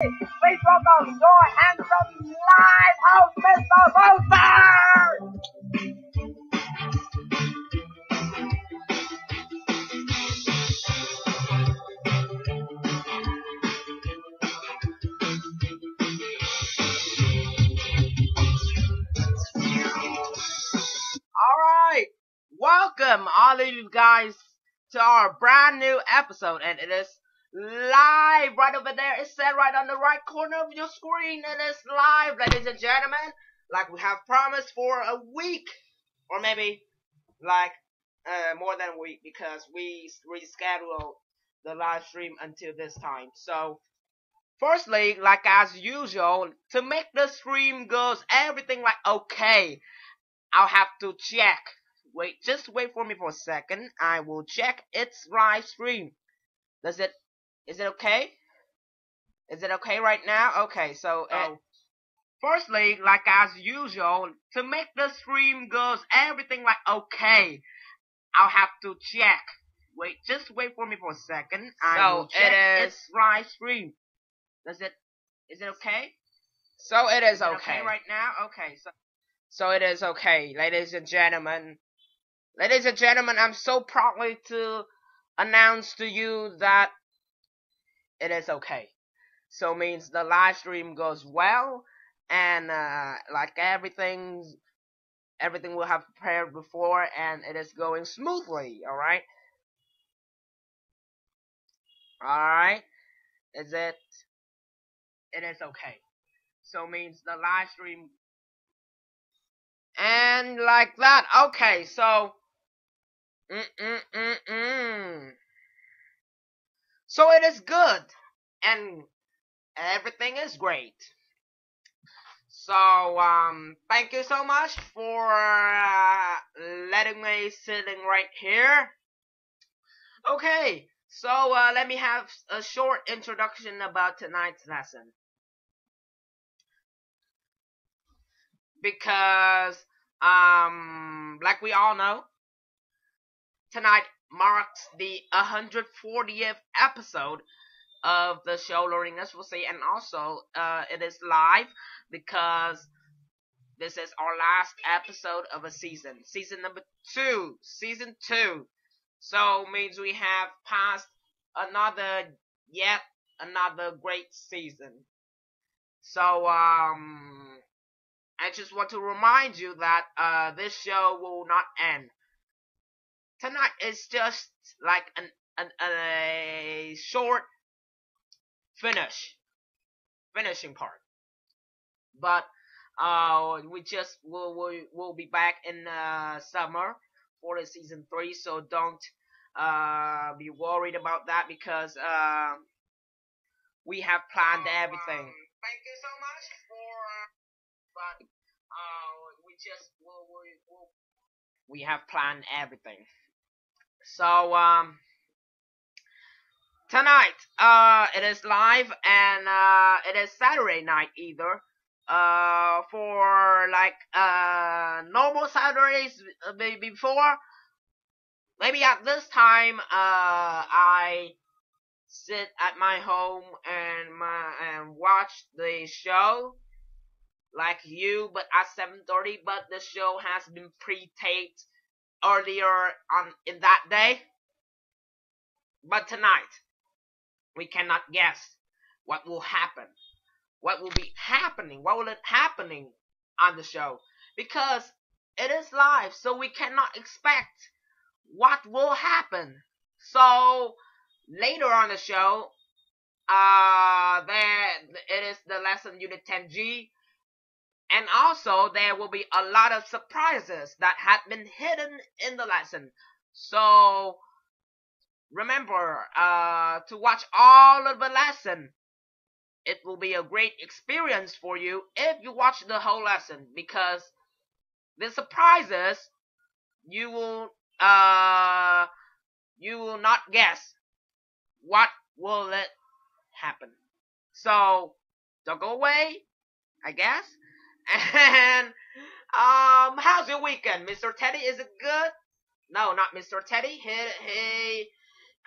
Please welcome your handsome live host, Mr. Phú Sĩ! Alright, welcome all of you guys to our brand new episode, and it is live right over there. It's set right on the right corner of your screen. It is live, ladies and gentlemen, like we have promised for a week, or maybe like more than a week, because we rescheduled the live stream until this time. So firstly, like as usual, to make the stream goes everything like okay, I'll have to check. Just wait for me for a second. I will check its live stream. Is it okay? Is it okay right now? Okay, so firstly, like as usual, to make the stream goes everything like okay, I'll have to check. Just wait for me for a second. I will check its live stream. Is it okay? So it is okay right now. Okay, so it is okay, ladies and gentlemen. Ladies and gentlemen, I'm so proudly to announce to you that it is okay. So means the live stream goes well, and like everything we have prepared before, and it is going smoothly. All right. It is okay. So means the live stream, and like that. Okay, so so it is good, and everything is great. So thank you so much for letting me sitting right here. Okay, so let me have a short introduction about tonight's lesson, because like we all know, tonight marks the 140th episode of the show Learning MC Phú Sĩ, and also it is live because this is our last episode of a season number 2, season 2. So means we have passed yet another great season. So I just want to remind you that this show will not end. Tonight is just like a short finishing part. But we'll be back in summer for the season 3. So don't be worried about that, because we have planned everything. Thank you so much for we have planned everything. So tonight it is live, and it is Saturday night either. For like normal Saturdays before, maybe at this time I sit at my home and watch the show like you, but at 7:30. But the show has been pre-taped earlier in that day. But tonight we cannot guess what will happen, what will be happening, what will it happening on the show, because it is live, so we cannot expect what will happen. So later on the show, it is the lesson unit 10G, and also there will be a lot of surprises that had been hidden in the lesson. So remember to watch all of the lesson. It will be a great experience for you if you watch the whole lesson, because the surprises you will not guess what will it happen. So don't go away, I guess. And how's your weekend, Mr. Teddy? Is it good? No, not Mr. Teddy. He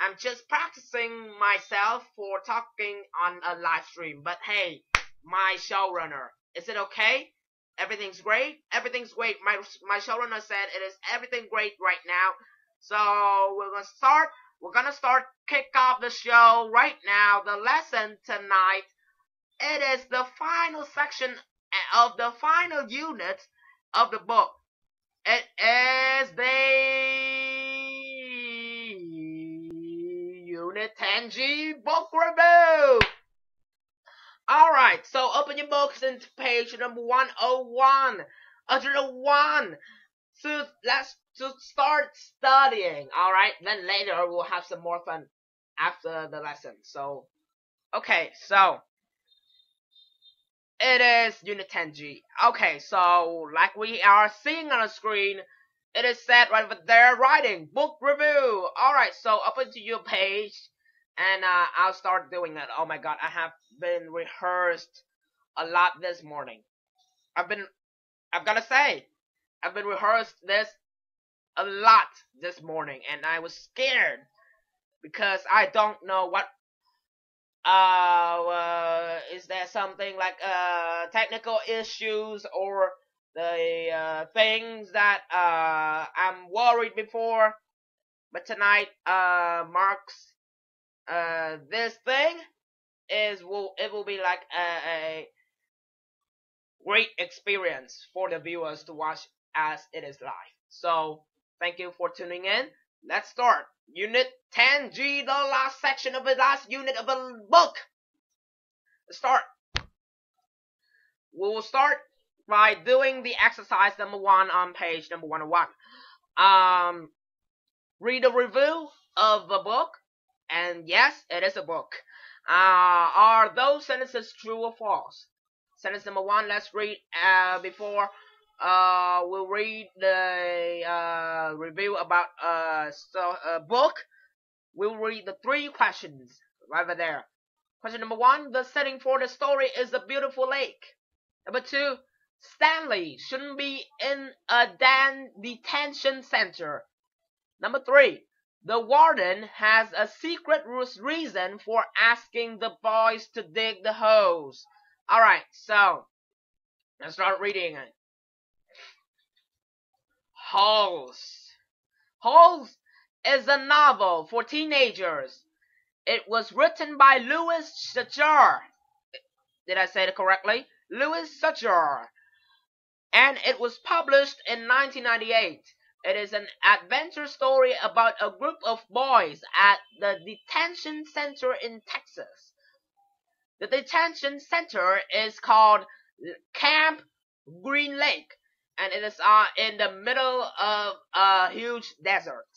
I'm just practicing myself for talking on a live stream. But hey, my showrunner, is it okay? Everything's great? Everything's great. My showrunner said it is everything great right now. So we're gonna start kick off the show right now. The lesson tonight, it is the final section of the final unit of the book. It is the Unit 10G book review. Alright, so open your books into page number 101. Let's start studying. Alright, then later we'll have some more fun after the lesson. So, okay, so it is Unit 10G. Okay, so like we are seeing on the screen, it is said right over there, writing, book review. Alright, so open to your page, and I'll start doing it. Oh my god, I have been rehearsed a lot this morning. I've been rehearsed this a lot this morning, and I was scared because I don't know what is there something like technical issues or the things that I'm worried before, but tonight marks this thing it will be like a great experience for the viewers to watch as it is live. So thank you for tuning in. Let's start Unit 10G, the last section of the last unit of the book. Let's start. We will start by doing the exercise number 1 on page number 101. Read a review of the book, and yes, it is a book. Are those sentences true or false? Sentence number 1, let's read before we'll read the review about a book. We'll read the 3 questions right over there. Question number 1, the setting for the story is a beautiful lake. Number 2, Stanley shouldn't be in a detention center. Number 3, the warden has a secret reason for asking the boys to dig the holes. Alright, so let's start reading it. Holes. Holes is a novel for teenagers. It was written by Louis CHÍNH. Did I say it correctly? Louis CHÍNH. And it was published in 1998. It is an adventure story about a group of boys at the detention center in Texas. The detention center is called Camp Green Lake, and it is in the middle of a huge desert.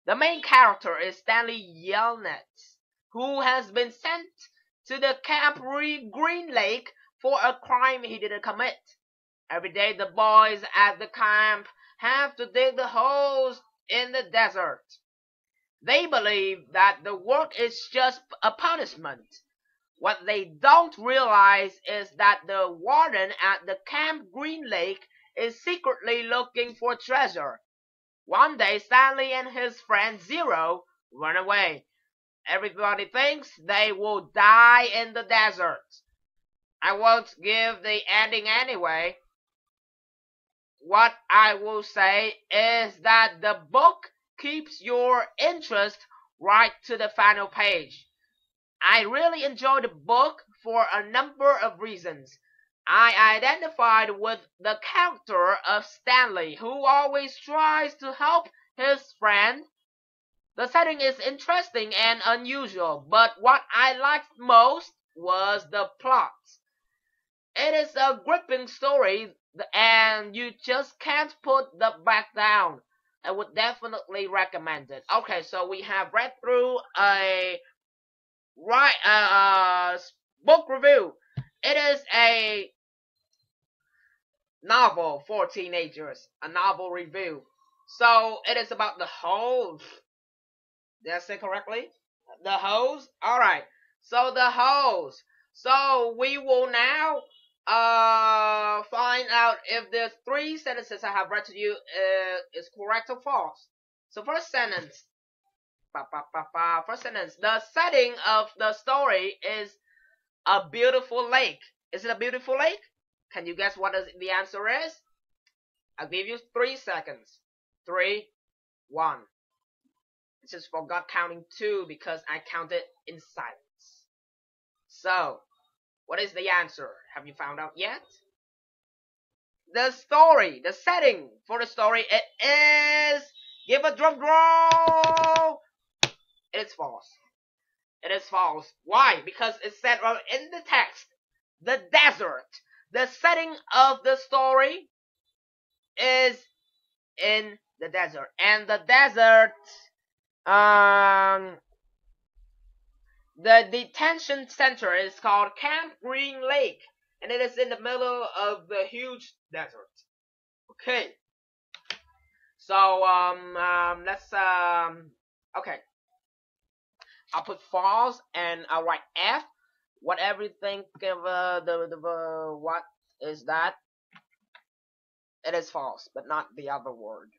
The main character is Stanley Yelnats, who has been sent to the Camp Green Lake for a crime he didn't commit. Every day the boys at the camp have to dig the holes in the desert. They believe that the work is just a punishment. What they don't realize is that the warden at the Camp Green Lake is secretly looking for treasure. One day, Stanley and his friend Zero run away. Everybody thinks they will die in the desert. I won't give the ending anyway. What I will say is that the book keeps your interest right to the final page. I really enjoyed the book for a number of reasons. I identified with the character of Stanley, who always tries to help his friend. The setting is interesting and unusual, but what I liked most was the plot. It is a gripping story, and you just can't put the back down. I would definitely recommend it. Okay, so we have read through a book review. It is a novel for teenagers, a novel review. So it is about the holes. Did I say correctly? The holes? Alright, so the holes. So we will now find out if the 3 sentences I have read to you is correct or false. So first sentence. First sentence. The setting of the story is a beautiful lake. Is it a beautiful lake? Can you guess what the answer is? I'll give you 3 seconds. 3, 1. I just forgot counting 2 because I counted in silence. So, what is the answer? Have you found out yet? The story, the setting for the story, it is... Give a drum roll! It is false. It is false. Why? Because it said in the text, the desert. The setting of the story is in the desert. And the desert, the detention center is called Camp Green Lake. And it is in the middle of the huge desert. Okay. So, let's, okay. I'll put false and I'll write F. Whatever you think of what is that? It is false, but not the other word.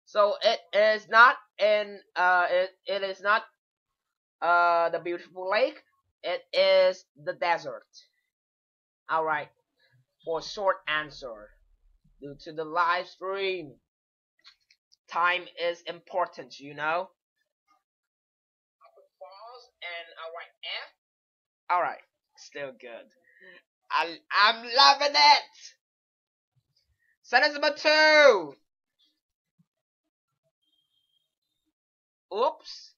So it is not in it is not the beautiful lake. It is the desert. Alright. For short answer. Due to the live stream, time is important, you know. I'll put false and I'll write F. Alright, still good. I'm loving it. Sentence number 2. Oops.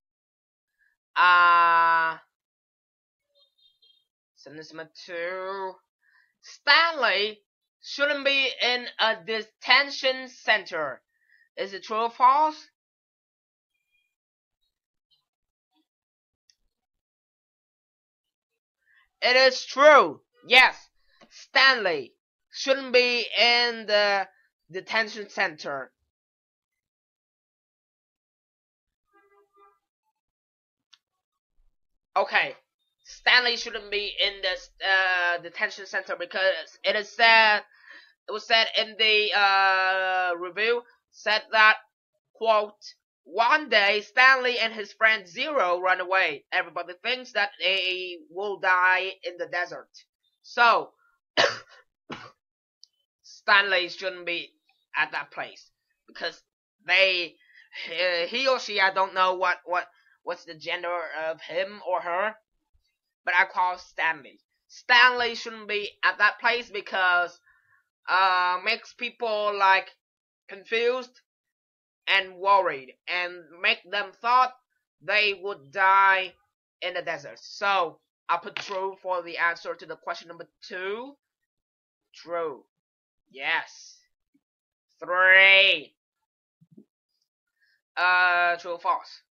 Sentence number 2. Stanley shouldn't be in a detention center. Is it true or false? It is true. Yes, Stanley shouldn't be in the detention center. Okay, Stanley shouldn't be in this detention center because it was said in the review, said that, quote, one day Stanley and his friend Zero run away. Everybody thinks that they will die in the desert. So, Stanley shouldn't be at that place because he or she, I don't know what's the gender of him or her, but I call Stanley. Stanley shouldn't be at that place because makes people like confused and worried and make them thought they would die in the desert. So I'll put true for the answer to the question number 2. True. Yes. 3. True or false?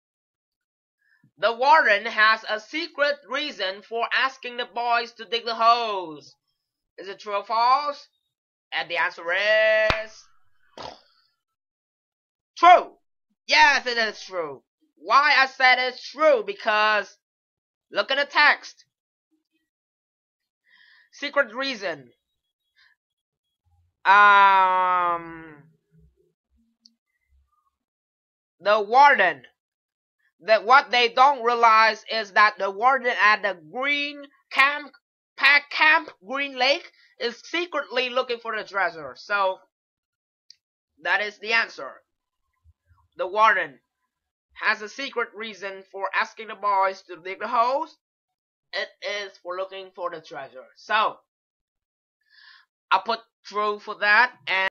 The warden has a secret reason for asking the boys to dig the holes. Is it true or false? And the answer is true. Yes, it is true. Why I said it's true? Because look at the text. Secret reason. The warden. That what they don't realize is that the warden at the Camp Green Lake is secretly looking for the treasure. So that is the answer. The warden has a secret reason for asking the boys to dig the holes. It is for looking for the treasure. So I'll put true for that. And